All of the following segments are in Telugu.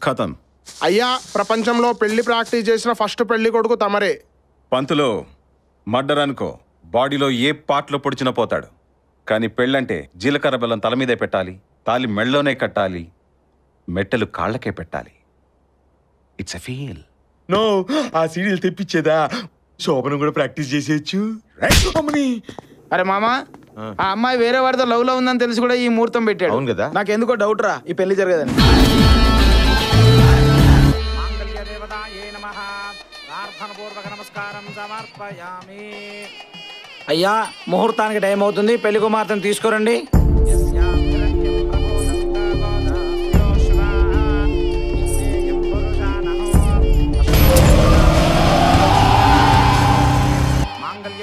ఖతం. అయ్యా, ప్రపంచంలో పెళ్లి ప్రాక్టీస్ చేసిన ఫస్ట్ పెళ్లి కొడుకు తమరే. పంతులు మర్డర్ అనుకో, బాడీలో ఏ పార్ట్లో పొడిచినా పోతాడు. కానీ పెళ్ళంటే జీలకర్ర బెల్లం తల మీదే పెట్టాలి, తాలి మెళ్ళలోనే కట్టాలి, మెట్టెలు కాళ్ళకే పెట్టాలి. It's a feel. నో, ఆ సీరియల్ తెప్పించేదా శోభనం కూడా ప్రాక్టీస్ చేసేయచ్చు. అరే మామా, ఆ అమ్మాయి వేరే వాడితో లవ్ లో ఉందని తెలిసి కూడా ఈ ముహూర్తం పెట్టాడు. అవును కదా. నాకెందుకో డౌట్ రా ఈ పెళ్లి జరగదని. అయ్యా, ముహూర్తానికి టైం అవుతుంది, పెళ్లి కుమార్తెను తీసుకురండి.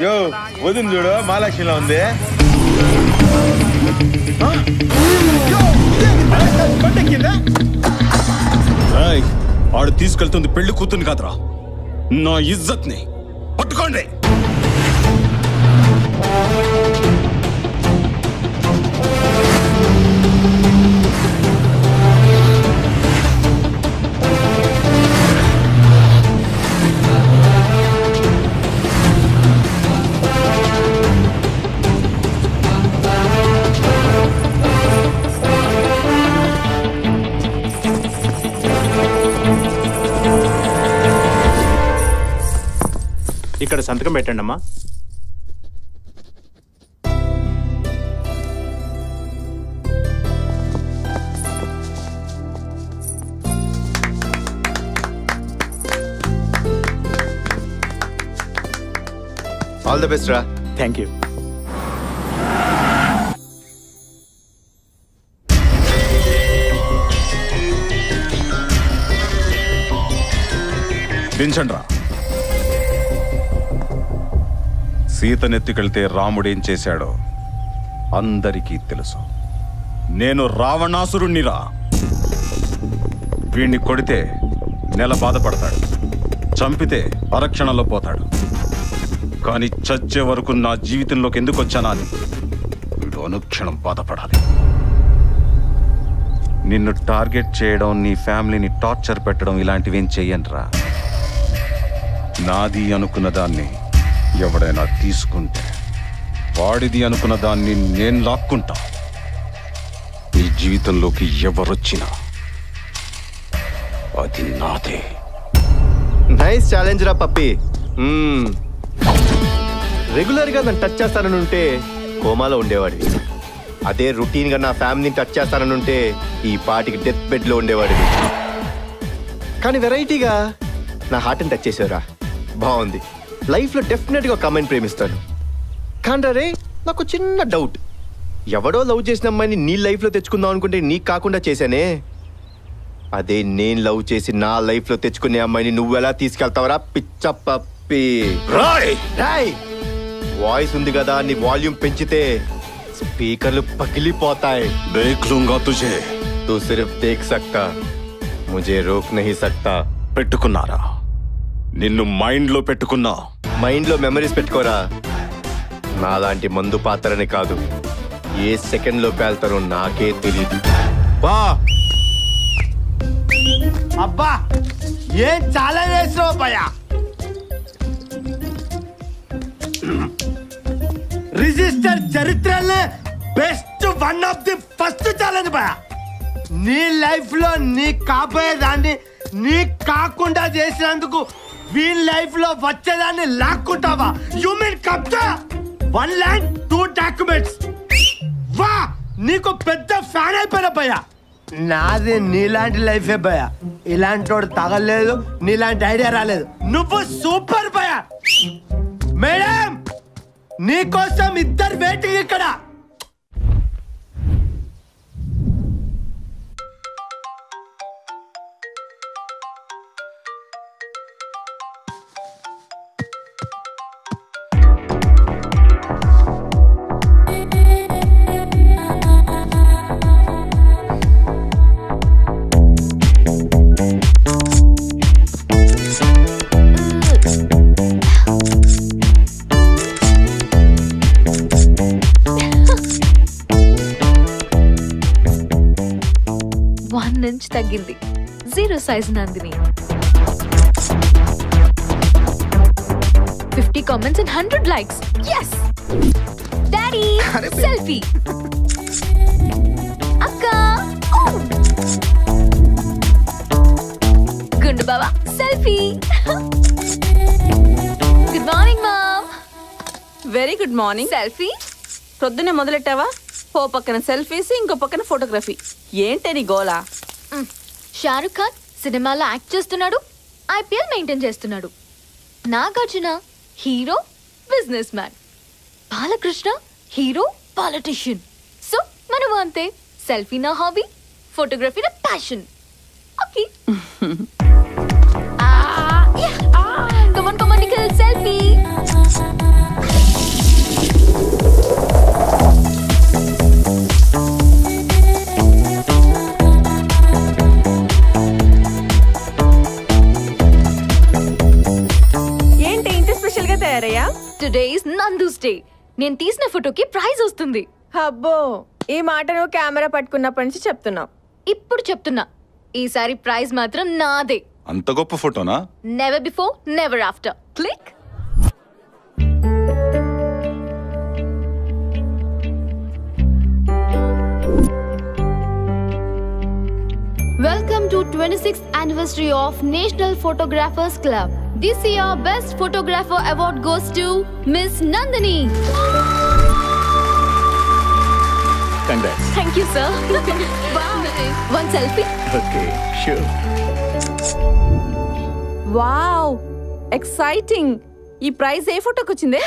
యో వదిన చూడు, మహాలక్ష్మిలా ఉంది. ఆడు తీసుకెళ్తుంది పెళ్లి కూతుర్ని కాదురా, నా ఇజ్జత్ ని. పట్టుకోండి. ఇక్కడ సంతకం పెట్టండి అమ్మా. ఆల్ ది బెస్ట్ రా. Thank you. దించండ్రా. సీతనెత్తికెళ్తే రాముడేం చేశాడో అందరికీ తెలుసు. నేను రావణాసురుణ్ణిరా. వీణ్ణి కొడితే నెల బాధపడతాడు, చంపితే అరక్షణలో పోతాడు. కానీ చచ్చే వరకు నా జీవితంలోకి ఎందుకు వచ్చానా అని వీడు అనుక్షణం బాధపడాలి. నిన్ను టార్గెట్ చేయడం, నీ ఫ్యామిలీని టార్చర్ పెట్టడం ఇలాంటివేం చెయ్యనురా. నాది అనుకున్న దాన్ని ఎవడైనా తీసుకుంటే వాడిది అనుకున్న దాన్ని నేను లాక్కుంటా. నీ జీవితంలోకి ఎవరొచ్చినా అది నాదే. నైస్ ఛాలెంజ్ రా పప్పి. రెగ్యులర్ గా నన్ను టచ్ చేస్తానని ఉంటే కోమాలో ఉండేవాడివి. అదే రొటీన్ గా నా ఫ్యామిలీని టచ్ చేస్తానని ఉంటే ఈ పాటికి డెత్ బెడ్ లో ఉండేవాడివి. కానీ వెరైటీగా నా హార్ట్ని టచ్ చేసావురా, బాగుంది. లైఫ్లో డెఫినెట్గా ఒక అమ్మాయిని ప్రేమిస్తాను. కానీ రే, నాకు చిన్న డౌట్. ఎవడో లవ్ చేసిన అమ్మాయిని నీ లైఫ్లో తెచ్చుకుందాం అనుకుంటే నీకు కాకుండా చేశానే, అదే నేను లవ్ చేసి నా లైఫ్లో తెచ్చుకునే అమ్మాయిని నువ్వెలా తీసుకెళ్తావరా పిచ్చ పప్పి? వాయిస్ ఉంది కదా, నీ వాల్యూమ్ పెంచితే స్పీకర్లు పగిలిపోతాయి. దేఖ్ లూంగా తుझे. తూ సిర్ఫ్ దేఖ్ సక్తా, ముझे రోక్ నహీ సక్తా. పెట్టుకున్నారా? నిన్ను మైండ్ లో పెట్టుకున్నా. మైండ్ లో మెమరీస్ పెట్టుకోరా. నాలాంటి మందు పాత్రని కాదు, ఏ సెకండ్ లో పేల్తారో నాకే తెలియదు. వా అబ్బా, ఏం చాలా చేసినావు భయ. రిజిస్టర్ చరిత్రలో best one of the first challenge భయ. నీ లైఫ్ లో నీ కాబోయేదాన్ని నీ కాకుండా చేసినందుకు వీళ్ళ లైఫ్ లో వచ్చేదాన్ని లాక్కుంటావా? యు మీన్ కబ్జా? 1 ల్యాండ్ 2 డాక్యుమెంట్స్. వా, నీకు పెద్ద ఫ్యాన్ అయిపోయిన భయ. నాది నీలాంటి లైఫే భయ. ఇలాంటి వాడు తగలేదు, నీలాంటి ఐడియా రాలేదు. నువ్వు సూపర్ భయ. మేడం, నీకోసం ఇద్దరు వెయిటింగ్ ఇక్కడ. తగ్గింది. 0 size Nandini. 50 comments and 100 likes. Yes! Daddy, selfie. Akka. Oh. Gundu Baba, selfie. Good morning, Mom. Very good morning. Selfie? పొద్దున్నే మొదలెట్టావా? ఓ పక్కన సెల్ఫీస్, ఇంకో పక్కన ఫోటోగ్రఫీ. ఏంటే నీ గోలా? షారుఖ్ ఖాన్ సినిమాలో యాక్ట్ చేస్తున్నాడు, IPL మెయింటైన్ చేస్తున్నాడు. Nagarjuna hero, business man. Balakrishna hero, politician. So మనము అంతే. సెల్ఫీ నా హాబీ, ఫోటోగ్రఫీ నా passion. Okay. Come on, Nikhil, selfie. ఏంటి ఇంత స్పెషల్ గా తయారయ్యా? Today is Nandu's day. నేను తీసిన ఫోటోకి ప్రైజ్ వస్తుంది. అబ్బో, ఈ మాట నువ్వు కెమెరా పట్టుకున్నప్పటి నుంచి చెప్తున్నావు. ఇప్పుడు చెప్తున్నా, ఈసారి ప్రైజ్ మాత్రం నాదే. అంత గొప్ప ఫోటోనా? Never before, never after. Click. Welcome to 26th anniversary of National Photographers Club. This year, Best Photographer Award goes to Miss Nandini. Congrats. Thank you, sir. One selfie. Okay, sure. Wow, exciting. ఈ ప్రైజ్ ఏ ఫోటోకి వచ్చిందే?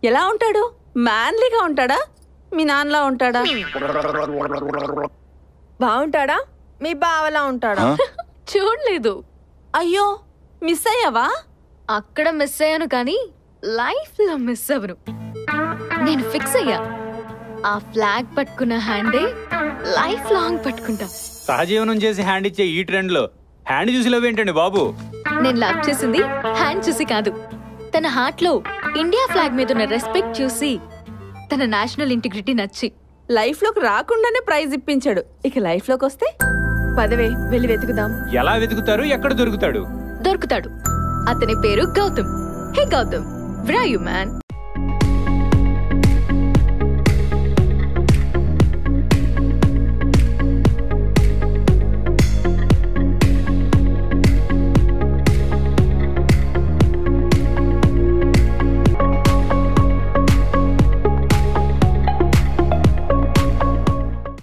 ఎలా ఉంటాడు? మ్యాన్లీగా ఉంటాడా? మీ నాన్నలా ఉంటాడా? బాగుంటాడా? మీ బావలా ఉంటాడా? చూడలేదు. అయ్యో, మిస్ అయ్యావా? అక్కడ మిస్ అయ్యాను కానీ లైఫ్ లో మిస్ అవ్వను. నేను ఫిక్స్ అయ్యా, ఆ ఫ్లాగ్ పట్టుకున్న హ్యాండే లైఫ్ లాంగ్ పట్టుకుంటా. సహజీవనం చేసి హ్యాండ్ ఇచ్చే ఈ ట్రెండ్ లో హ్యాండ్ చూసి లవ్ ఏంటండి బాబు? నేను లవ్ చేసింది హ్యాండ్ చూసి కాదు, తన హార్ట్ లో ఇండియా ఫ్లాగ్ మీద ఉన్న రెస్పెక్ట్ చూసి, తన నేషనల్ ఇంటిగ్రిటీ నచ్చి. లైఫ్ లోకి రాకుండానే ప్రైజ్ ఇప్పించాడు, ఇక లైఫ్ లోకి వస్తే పదవే వెళ్ళి వెతుకుదాం. ఎలా వెతుకుతారు? ఎక్కడ దొరుకుతాడు? దొరుకుతాడు. అతని పేరు గౌతమ్. హే Gautam, where are you, man?